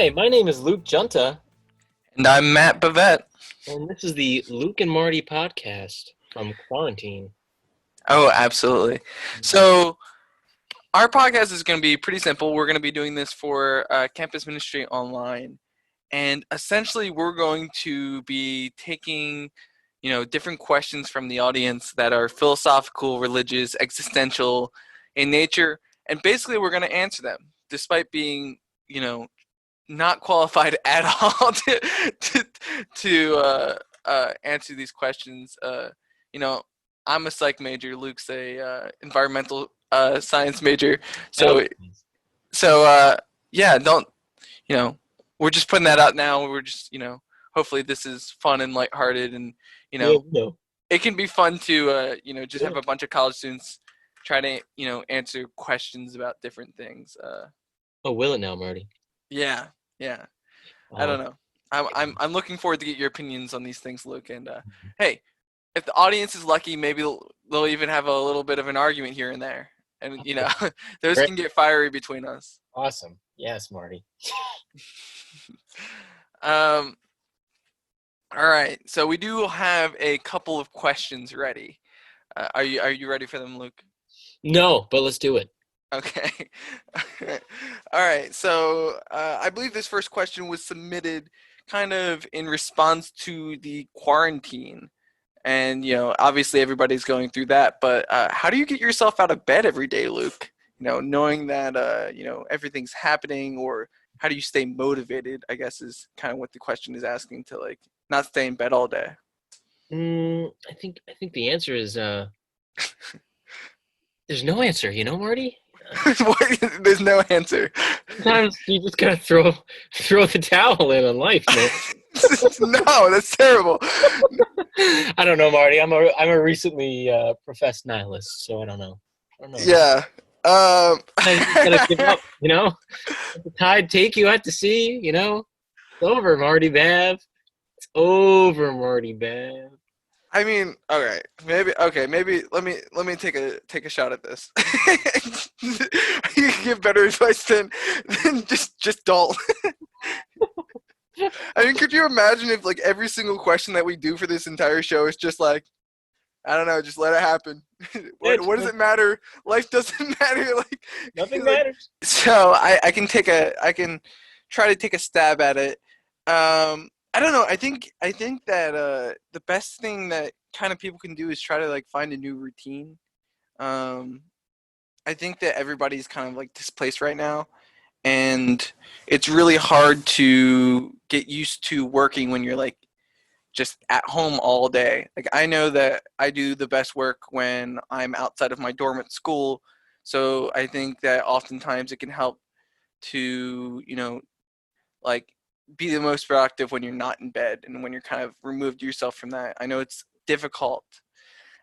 Hi, my name is Luke Junta, And I'm Matt Bavette. and this is the Luke and Marty podcast from quarantine. Oh, absolutely. So, our podcast is going to be pretty simple. We're going to be doing this for campus ministry online. And essentially, we're going to be taking, different questions from the audience that are philosophical, religious, existential in nature. And basically, we're going to answer them despite being, not qualified at all to answer these questions. You know, I'm a psych major. Luke's a environmental science major. Oh, So yeah, don't you know? We're just putting that out now. We're just hopefully this is fun and lighthearted, and you yeah, know, no. it can be fun to just Yeah. have a bunch of college students try to answer questions about different things. Oh, will it now, Marty? Yeah, yeah. I Uh, don't know. I'm looking forward to get your opinions on these things, Luke. And hey, if the audience is lucky, maybe they'll even have a little bit of an argument here and there, and those Great. can get fiery between us. Awesome. Yes, Marty. um. All right. So we do have a couple of questions ready. Are you ready for them, Luke? No, but let's do it. Okay. All right. So I believe this first question was submitted kind of in response to the quarantine. And, obviously everybody's going through that. But how do you get yourself out of bed every day, Luke? Knowing that, everything's happening, or how do you stay motivated, I guess is kind of what the question is asking, to like not stay in bed all day. I think the answer is there's no answer. Marty. There's no answer. Sometimes you just gotta throw the towel in on life, man. No, that's terrible. I don't know, Marty. I'm a recently professed nihilist, so I don't know. I don't know. Yeah. Sometimes you just gotta give up. Let the tide take you out to sea. It's over, Marty Bav. It's over, Marty Bav. I mean, all right, maybe let me take a shot at this. You can give better advice than just don't. I mean, could you imagine if like every single question that we do for this entire show is just like, I don't know, just let it happen. What does it matter? Life doesn't matter. Nothing Like, matters. so I can try to take a stab at it. I don't know. I think that the best thing that kind of people can do is try to like find a new routine. Um, I think that everybody's kind of like displaced right now, and it's really hard to get used to working when you're like just at home all day. Like I know that I do the best work when I'm outside of my dorm at school. So I think that oftentimes it can help to, like be the most productive when you're not in bed and when you're kind of removed yourself from that. I know it's difficult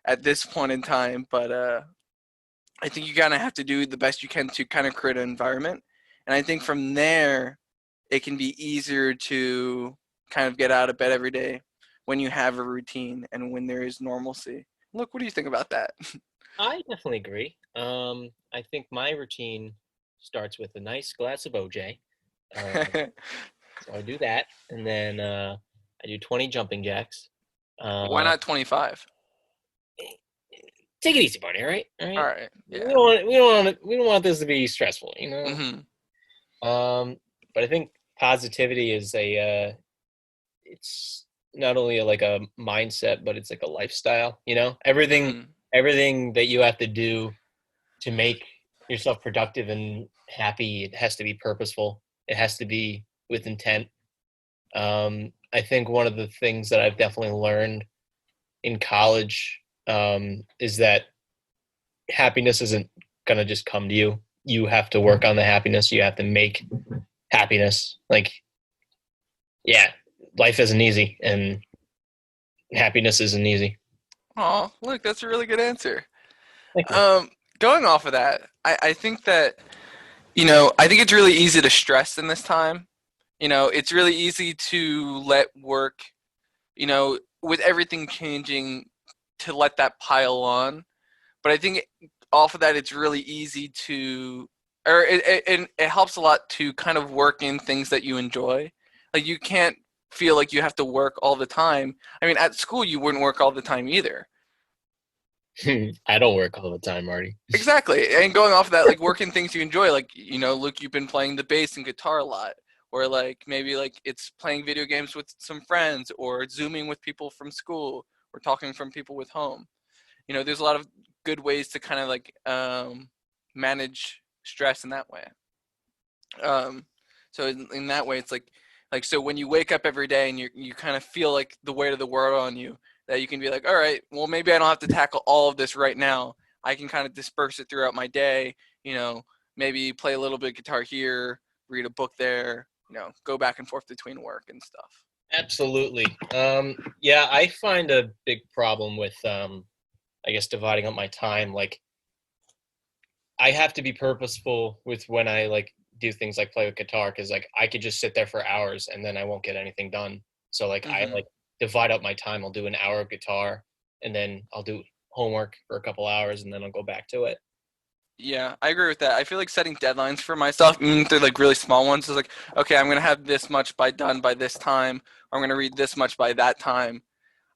at this point in time, but I think you kind of have to do the best you can to kind of create an environment. And I think from there, it can be easier to kind of get out of bed every day when you have a routine and when there is normalcy. Look, what do you think about that? I definitely agree. I think my routine starts with a nice glass of OJ. So I do that, and then I do 20 jumping jacks. Why Uh, not 25? Take it easy, buddy. All right, all All right. right. We Yeah. don't want we don't want this to be stressful, Mhm. But I think positivity is it's not only like a mindset, but it's like a lifestyle. Everything Mhm. everything that you have to do to make yourself productive and happy, it has to be purposeful. It has to be with intent. I think one of the things that I've definitely learned in college is that happiness isn't gonna just come to you. You have to work on the happiness. You have to make happiness. Like, yeah, life isn't easy, and happiness isn't easy. Oh, look, that's a really good answer. Thank you. Um, Going off of that, I think that I think it's really easy to stress in this time. It's really easy to let work, with everything changing, to let that pile on. But I think off of that, it's really easy to or it helps a lot to kind of work in things that you enjoy. Like you can't feel like you have to work all the time. I mean, at school you wouldn't work all the time either. I don't work all the time, Marty. Exactly. And going off of that, like working things you enjoy, like, Luke, you've been playing the bass and guitar a lot. Or like maybe like it's playing video games with some friends or zooming with people from school or talking from people with home. There's a lot of good ways to kind of like manage stress in that way. So in that way, it's like so when you wake up every day and you kind of feel like the weight of the world on you, that you can be like, all right, well maybe I don't have to tackle all of this right now. I can kind of disperse it throughout my day. Maybe play a little bit of guitar here, read a book there. Go back and forth between work and stuff. Absolutely. Yeah, I find a big problem with, I guess, dividing up my time. Like, I have to be purposeful with when I like do things like play with guitar, because like I could just sit there for hours and then I won't get anything done. So like I Mm-hmm. like divide up my time. I'll do an hour of guitar and then I'll do homework for a couple hours and then I'll go back to it. Yeah, I agree with that. I feel like setting deadlines for myself, even if they're like really small ones, is like, okay, I'm gonna have this much done by this time, or I'm gonna read this much by that time.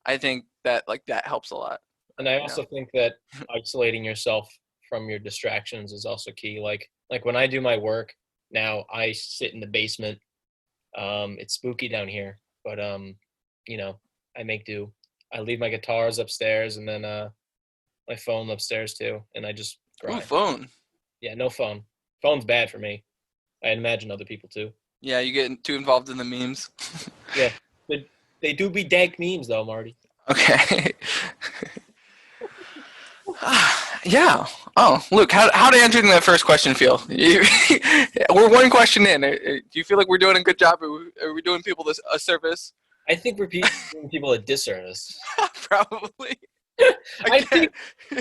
I think that like that helps a lot. And I You know. also think that isolating yourself from your distractions is also key. Like when I do my work now, I sit in the basement. It's spooky down here, but you know, I make do. I leave my guitars upstairs and then my phone upstairs too, and I just Ooh, grind. phone. Yeah, no phone. Phone's bad for me. I imagine other people too. Yeah, you get too involved in the memes. Yeah, they do be dank memes though, Marty. Okay. Yeah. Oh, Luke, how did answering that first question feel? We're one question in. Do you feel like we're doing a good job? Are we doing people this a service? I think we're doing people a disservice. Probably. I Again, think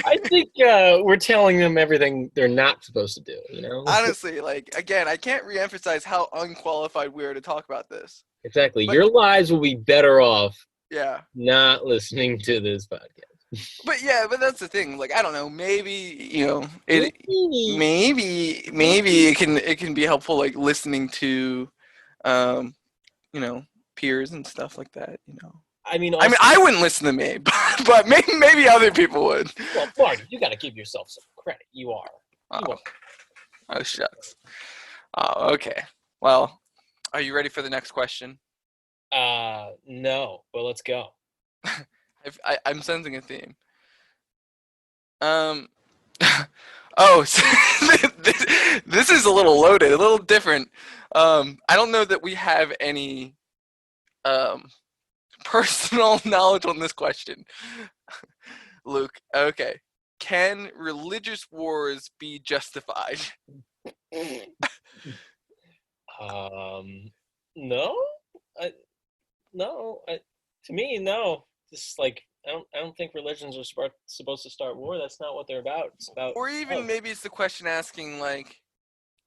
I think we're telling them everything they're not supposed to do. You know. honestly, like again, I can't reemphasize how unqualified we are to talk about this. Exactly. But Your lives will be better off yeah. not listening to this podcast. But yeah, but that's the thing. Like I don't know, maybe it Maybe. maybe it can be helpful like listening to um you know peers and stuff like that. I mean, I mean, also, I wouldn't listen to me, but maybe other people would. well, Marty, you got to give yourself some credit. You are. You Oh, are. oh shucks. Oh, okay. Well, are you ready for the next question? No, but let's go. I'm sensing a theme. Um, oh, so this is a little loaded, a little different. I don't know that we have any um personal knowledge on this question, Luke. Okay, can religious wars be justified? Um, no, I, no. To me, no. Just like I don't think religions are supposed to start war. That's not what they're about. It's about Or even love. maybe it's the question asking like,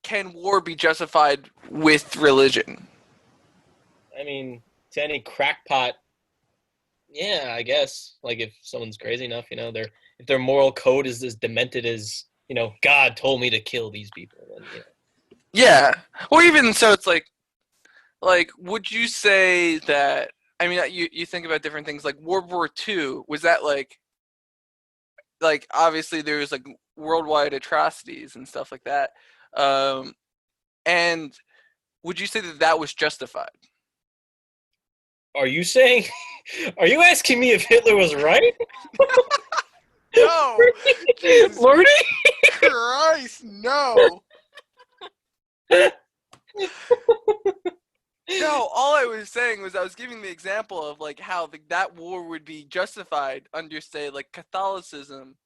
can war be justified with religion? I mean, to any crackpot, yeah, I guess. Like if someone's crazy enough, if their moral code is as demented as God told me to kill these people, then Yeah. Or even so, it's like, would you say that? I mean, you think about different things like World War II. Was that like obviously there was like worldwide atrocities and stuff like that. Um, and would you say that that was justified? Are you saying? Are you asking me if Hitler was right, No, Jesus Marty? Christ, no. No, all I was saying was I was giving the example of like how that war would be justified under, say, like Catholicism,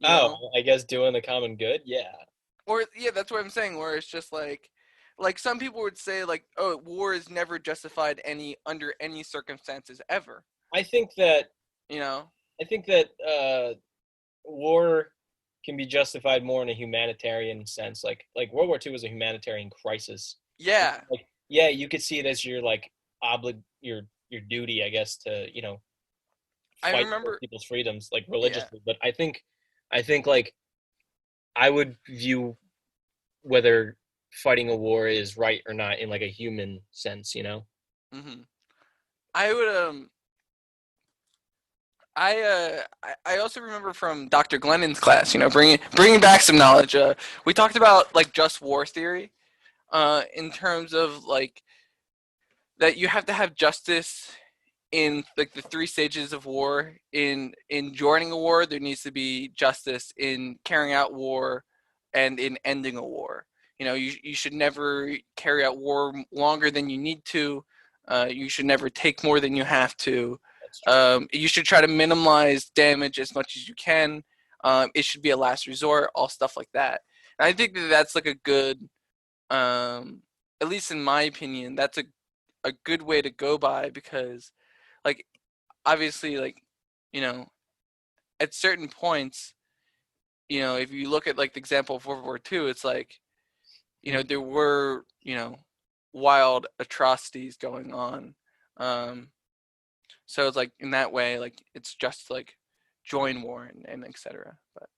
you Oh, know, I guess doing the common good. Yeah. or yeah, that's what I'm saying. Where it's just like some people would say like, oh, war is never justified under any circumstances ever, I think that you know. I think that war can be justified more in a humanitarian sense. Like World War II was a humanitarian crisis. Yeah, Like, yeah, you could see it as your like your duty, I guess, to I fight for remember. people's freedoms like Yeah, religiously. But I think like I would view whether fighting a war is right or not in like a human sense, you know? Hmm. I would I also remember from Dr. Glennon's class, bringing back some knowledge. We talked about like just war theory, in terms of like that you have to have justice in like the three stages of war. In joining a war, there needs to be justice in carrying out war, and in ending a war. You should never carry out war longer than you need to. You should never take more than you have to. That's true. You should try to minimize damage as much as you can. It should be a last resort, all stuff like that. And I think that that's like a good, at least in my opinion, that's a good way to go by, because like obviously, like, you know at certain points, if you look at like the example of World War II, it's like, there were, wild atrocities going on. So it's like in that way, like it's just like join war and etc. But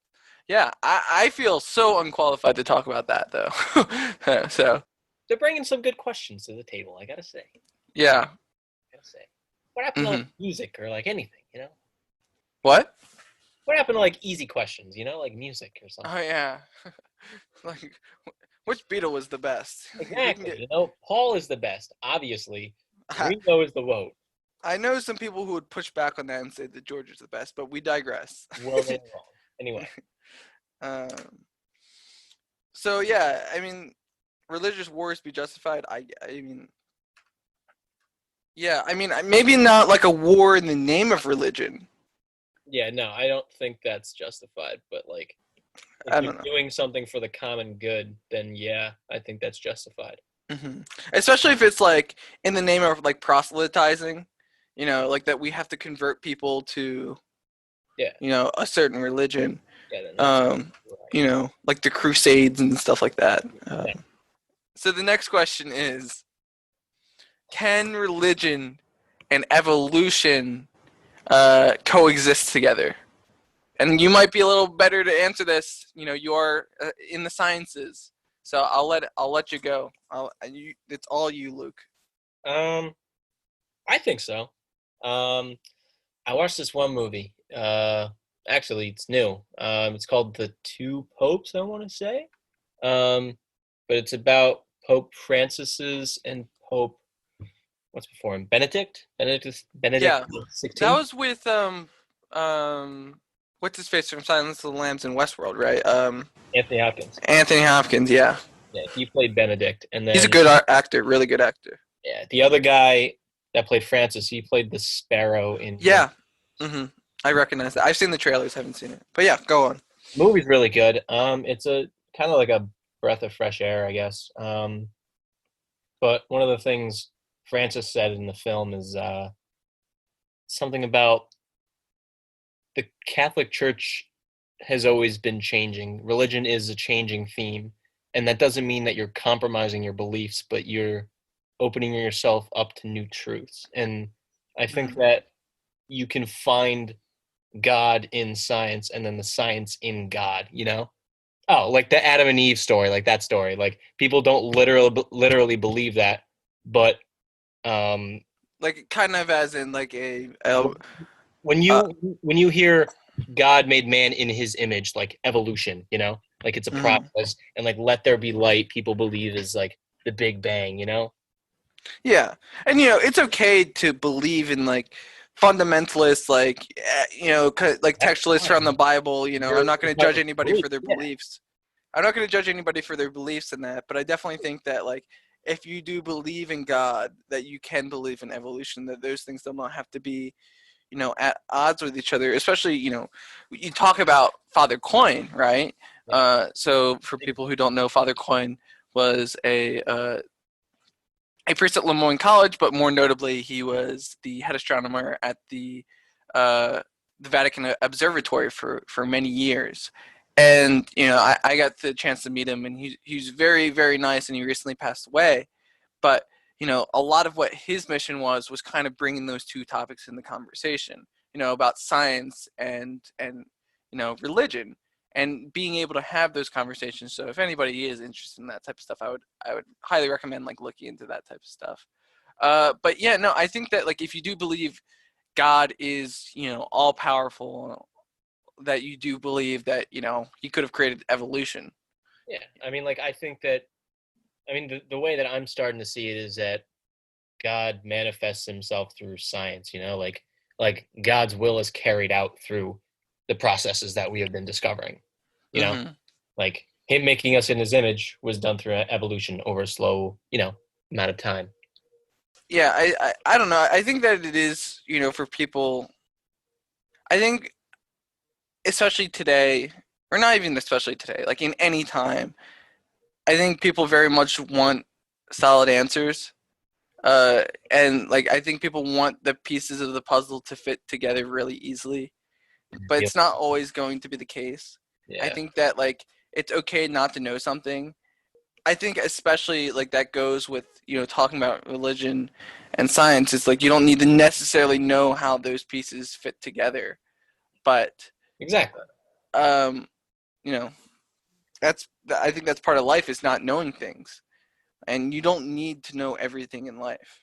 yeah, I feel so unqualified to talk about that though. So They're bringing some good questions to the table, I gotta say. yeah. I gotta say. What happened to Hmm. like music or like anything, you know? What? What happened to like easy questions, you know, like music or something? Oh yeah. Like, which Beatle was the best? We can Exactly. get. You know, Paul is the best, obviously. Ringo is the vote. I know some people who would push back on that and say that George is the best, but we digress. Well, they're wrong. Anyway, um, so yeah, I mean, religious wars be justified. I mean, yeah, I mean, maybe not like a war in the name of religion. yeah, no, I don't think that's justified, but like if I you're don't know. doing something for the common good, then yeah, I think that's justified. Hmm. Especially if it's like in the name of like proselytizing, like that we have to convert people to, Yeah, a certain religion. yeah, then that's Um, right. like the Crusades and stuff like that. Yeah. So the next question is, can religion and evolution coexist together? And you might be a little better to answer this. You are in the sciences, so I'll let you go. It's all you, Luke. Um, I think so. Um, I watched this one movie. Actually, it's new. It's called The Two Popes, I want to say. Um, but it's about Pope Francis's and Pope what's before him? Benedict Yeah, the that 16th. was with what's his face from Silence of the Lambs in Westworld, right? Anthony Hopkins. Anthony Hopkins. Yeah, Yeah, he played Benedict, and he's a then good actor, really good actor. yeah, the other guy that played Francis, he played the Sparrow in Vision. Yeah. Hmm. I recognize that. I've seen the trailers, haven't seen it, but yeah, go on. Movie's really good. It's a kind of like a breath of fresh air, I guess. But one of the things Francis said in the film is something about the Catholic Church has always been changing. Religion is a changing theme, and that doesn't mean that you're compromising your beliefs, but you're opening yourself up to new truths. And I think Hmm. that you can find God in science and then the science in God, you know? Oh, like the Adam and Eve story, like that story. Like people don't literally believe that, but um Like kind of as in like when uh you hear God made man in his image, like evolution, you know, like it's a mhm. process, and like let there be light, people believe is like the Big Bang, you know? Yeah, and it's okay to believe in like fundamentalists, like like That's textualists from the fine. Bible. I'm You're not going to judge entitled to anybody believe. for their Yeah, beliefs. I'm not going to judge anybody for their beliefs in that, but I definitely think that like if you do believe in God, that you can believe in evolution. That those things do not have to be at odds with each other. Especially you talk about Father Coyne, right? yeah. So for people who don't know, Father Coyne was a priest at Lemoyne College, but more notably, he was the head astronomer at the Vatican Observatory for many years. And I got the chance to meet him, and he's very very nice, and he recently passed away. But a lot of what his mission was kind of bringing those two topics in the conversation. About science and religion. and being able to have those conversations. So if anybody is interested in that type of stuff, I would highly recommend like looking into that type of stuff. But yeah, no, I think that like if you do believe God is, all powerful, that you do believe that, he could have created evolution. Yeah, I mean, like I think that the way that I'm starting to see it is that God manifests himself through science, like God's will is carried out through the processes that we have been discovering, you know, Hmm. like him making us in his image was done through evolution over a slow, amount of time. Yeah, I don't know. I think that it is, for people, I think especially today, or not even especially today, like in any time, I think people very much want solid answers. And like I think people want the pieces of the puzzle to fit together really easily, but Yeah. it's not always going to be the case. I Yeah, think that like it's okay not to know something. I think especially like that goes with, talking about religion and science. It's like you don't need to necessarily know how those pieces fit together, but exactly. um, you know, I think that's part of life is not knowing things, and you don't need to know everything in life.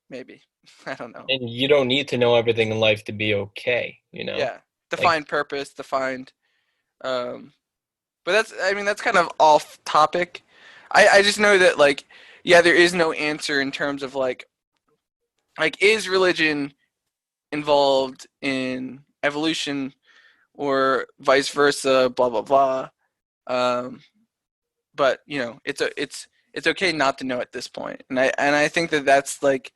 Maybe I don't know. And you don't need to know everything in life to be okay. Yeah, to Like, find purpose, to find. Um, but that's kind of off topic. I just know that like, yeah, there is no answer in terms of like is religion involved in evolution or vice versa, blah blah blah. Um, but it's okay not to know at this point, and I think that that's like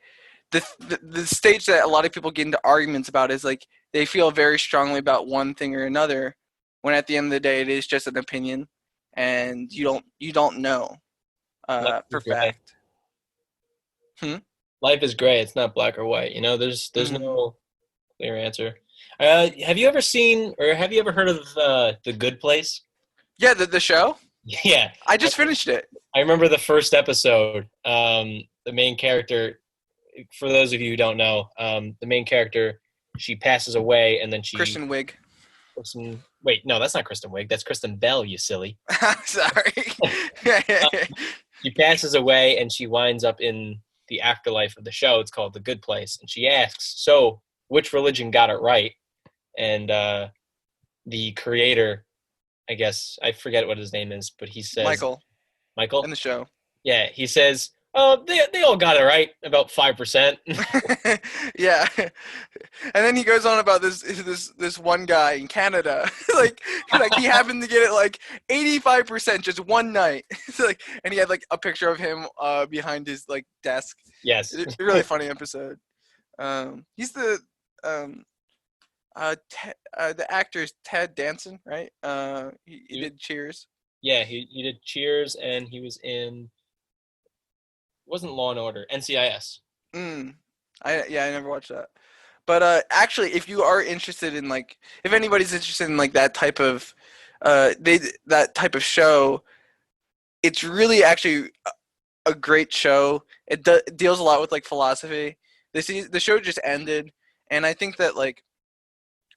the stage that a lot of people get into arguments about is like they feel very strongly about one thing or another, when at the end of the day it is just an opinion, and you don't know life is for gray. fact. Hmm? Life is gray. It's not black or white. There's Hmm. no clear answer. Have you ever seen or have you ever heard of The Good Place? Yeah, the show. Yeah, I just finished it. I remember the first episode. The main character, for those of you who don't know, the main character, she passes away, and then she Christian Wig. puts in. Wait, no, that's not Kristen Wiig. That's Kristen Bell. You silly. Sorry. She passes away, and she winds up in the afterlife of the show. It's called The Good Place, and she asks, "So, which religion got it right?" And the creator, I guess I forget what his name is, but he says Michael in Michael. the show. Yeah, he says, "Oh, they all got it right, about 5%." Yeah, and then he goes on about this one guy in Canada, like he happened to get it like 85% just one night. Like, and he had like a picture of him behind his like desk. Yes. Really funny episode. He's um the actor is Ted Danson, right? He He- did Cheers. yeah, he did Cheers, and he was in wasn't Law and Order, NCIS. Mm. I never watched that. But actually, if you are interested in like, if anybody's interested in like that type of, that type of show, it's really actually a great show. It deals a lot with like philosophy. The show just ended, and I think that like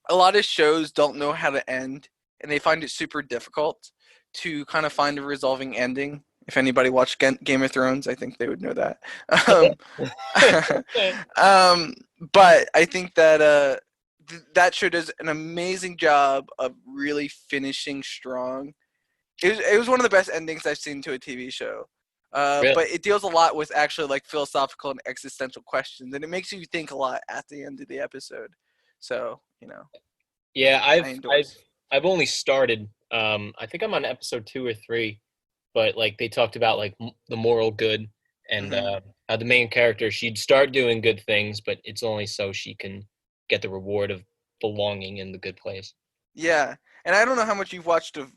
a lot of shows don't know how to end, and they find it super difficult to kind of find a resolving ending. If anybody watched Game of Thrones, I think they would know that. Um, um, but I think that that show does an amazing job of really finishing strong. It was one of the best endings I've seen to a TV show. Really? But it deals a lot with actually like philosophical and existential questions, and it makes you think a lot at the end of the episode. So Yeah, I I've endorse. I've only started. I think I'm on episode 2 or 3, but like they talked about like the moral good and Hmm. how the main character she'd start doing good things, but it's only so she can get the reward of belonging in the good place. Yeah, and I don't know how much you've watched of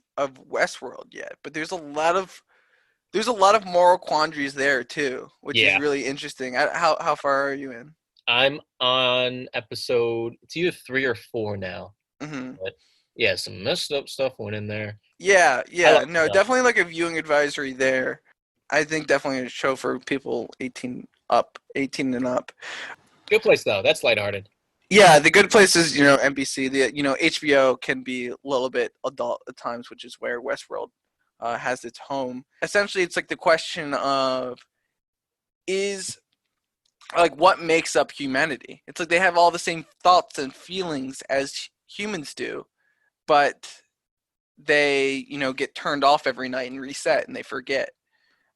Westworld yet, but there's a lot of moral quandaries there too, which is Yeah, really interesting. How far are you in? I'm on episode. It's either 3 or 4 now, Hmm. but yeah, some messed up stuff went in there. Yeah, I love yeah, it no, though. definitely like a viewing advisory there. I think definitely a show for people 18 and up. Good place though. That's lighthearted. Yeah, The Good Place is, NBC. HBO can be a little bit adult at times, which is where Westworld has its home. Essentially, it's like the question of is like what makes up humanity. It's like they have all the same thoughts and feelings as humans do, but they get turned off every night and reset, and they forget.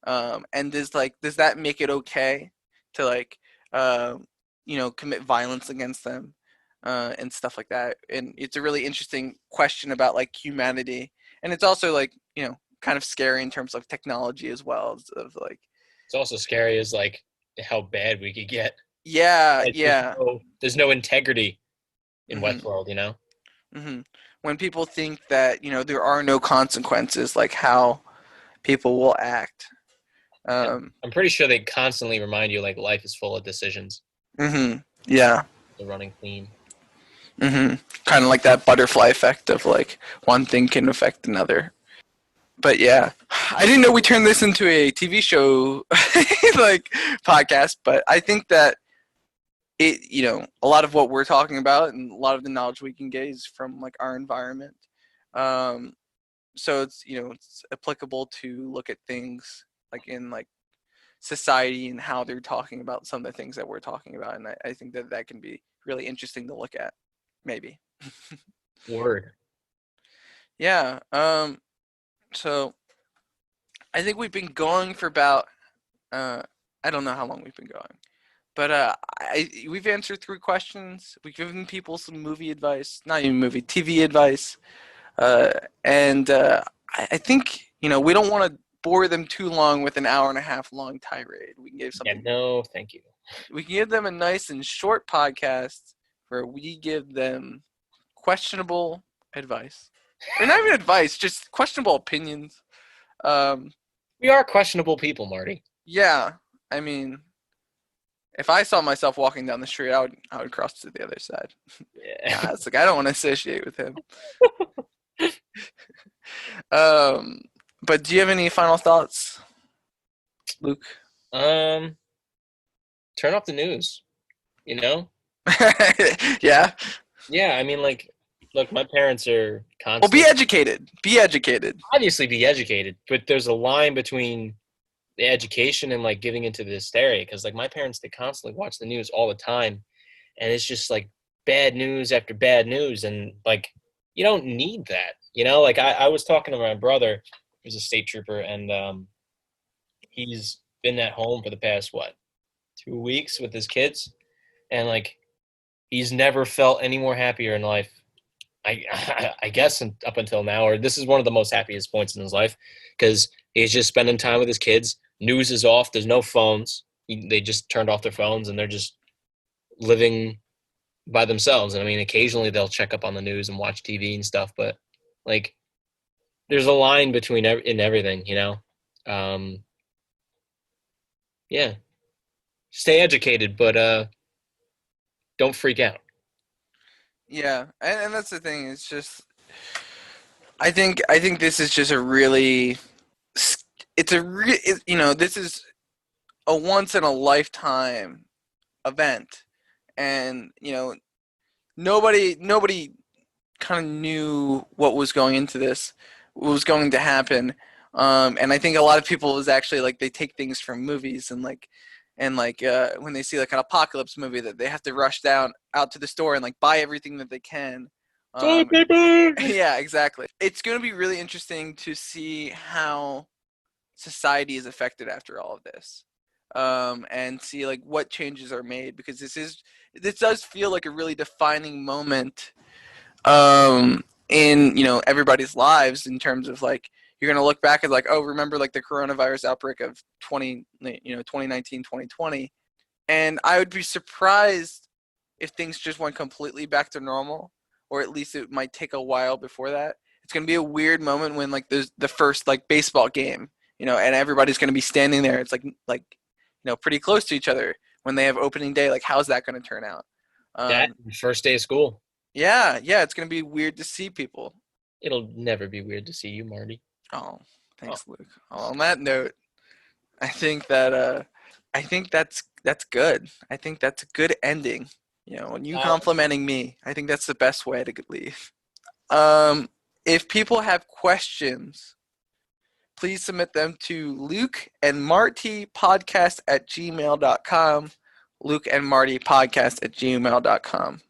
And does that make it okay to commit violence against them and stuff like that? And it's a really interesting question about like humanity, and it's also like kind of scary in terms of technology as well of like It's also scary as like how bad we could get. yeah, Like yeah. there's no integrity in hmm Westworld, you know? hmm when people think that there are no consequences, like how people will act. And um I'm pretty sure they constantly remind you like life is full of decisions. yeah. The running theme. Kind of like that butterfly effect of like one thing can affect another. But yeah, I didn't know we turned this into a TV show like podcast, but I think that a lot of what we're talking about and a lot of the knowledge we can get is from like our environment. Um, so it's applicable to look at things like in like society and how they're talking about some of the things that we're talking about, and I think that that can be really interesting to look at, maybe. Word. Yeah. So I think we've been going for about uh, I don't know how long we've been going, but we've answered 3 questions. We've given people some movie advice, not even movie, TV advice, uh, and I think we don't want to bore them too long with an hour and a half long tirade. We can give Yeah, something. no, thank you. We can give them a nice and short podcast where we give them questionable advice, or not even advice, just questionable opinions. Um, We are questionable people, Marty. yeah, I mean, if I saw myself walking down the street, I would cross to the other side. Yeah. Nah, it's like I don't want to associate with him. Um, but do you have any final thoughts, Luke? um, turn off the news, you know? Yeah. Yeah, I mean like look, my parents are Well, be constantly educated. Be educated. obviously be educated, but there's a line between the education and like giving into the hysteria because like my parents they constantly watch the news all the time and it's just like bad news after bad news and like you don't need that, you know, like I was talking to my brother who's a state trooper and he's been at home for the past what 2 weeks with his kids and like he's never felt any more happier in life. I guess up until now, or this is one of the most happiest points in his life because he's just spending time with his kids. News is off. There's no phones. They just turned off their phones and they're just living by themselves. And I mean, occasionally they'll check up on the news and watch TV and stuff, but like, there's a line between in everything, you know. Um, yeah, stay educated, but don't freak out. Yeah, and that's the thing. It's just I think this is just a really it's a this is a once in a lifetime event, and nobody kind of knew what was going into this, what was going to happen. And I think a lot of people is actually like they take things from movies and when they see like an apocalypse movie that they have to rush down out to the store and like buy everything that they can. Toilet Um, paper. yeah, exactly. It's going to be really interesting to see how society is affected after all of this, and see like what changes are made because this does feel like a really defining moment in everybody's lives in terms of like you're going to look back at like, oh, remember like the coronavirus outbreak of 2019 2020, and I would be surprised if things just went completely back to normal, or at least it might take a while before that. It's going to be a weird moment when like there's the first like baseball game, and everybody's going to be standing there. It's like pretty close to each other when they have opening day. Like, how's that going to turn out? That um, first day of school. yeah, it's going to be weird to see people. It'll never be weird to see you, Marty. Oh, Oh, thanks, Luke. On that note, I think that I think that's good. I think that's a good ending. When you Uh, complimenting me, I think that's the best way to leave. If people have questions, please submit them to lukeandmartypodcast@gmail.com. lukeandmartypodcast@gmail.com.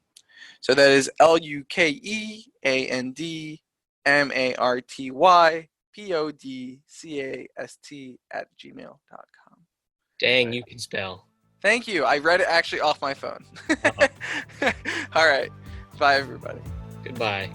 So that is LUKEANDMARTYPODCAST@gmail.com. Dang, you can spell. Thank you. I read it actually off my phone. Uh-oh. All right. Bye, everybody. Goodbye.